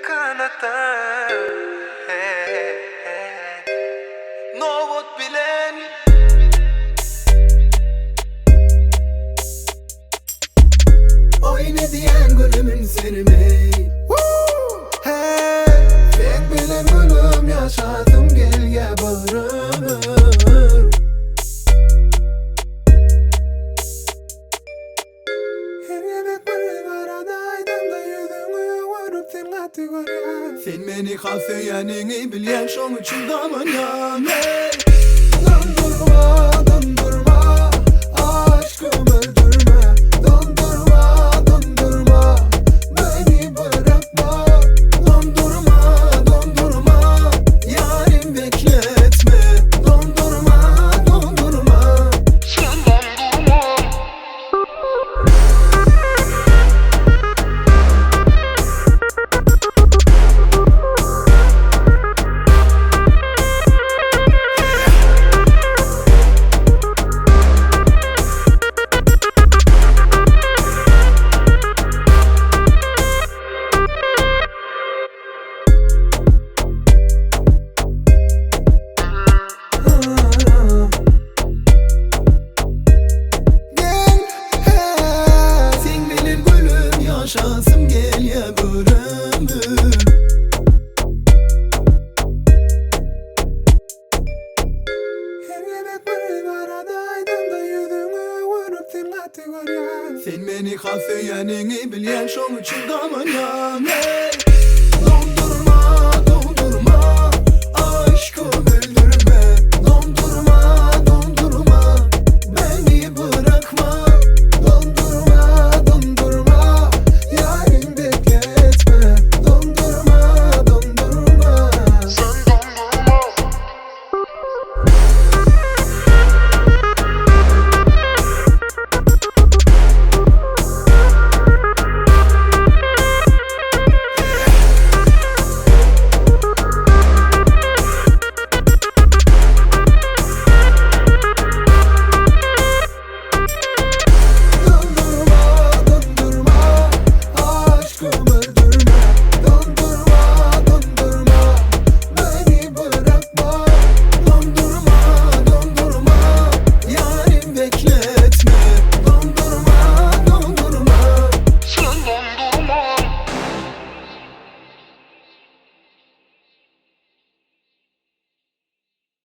kanatan Nohut bilen Oyna diyen gülümün serimi Tek bilen gülüm yaşadım gelge bağrımır Her yemek bir arada aydamda yüzünü vurup sen katı göre Sen beni kalsayanını bilyen şon için damın yanı Dondurma, dondurma, aşkım öldürme Dondurma, dondurma, beni bırakma Dondurma, dondurma, yarim bekletme Dondurma, dondurma, sen dondurma Şansım gel ya bıramır Her yemek bir arada aydamda yüzünü vurup sen katı göre Sen beni kalsayanını bilyen şon için damın yanı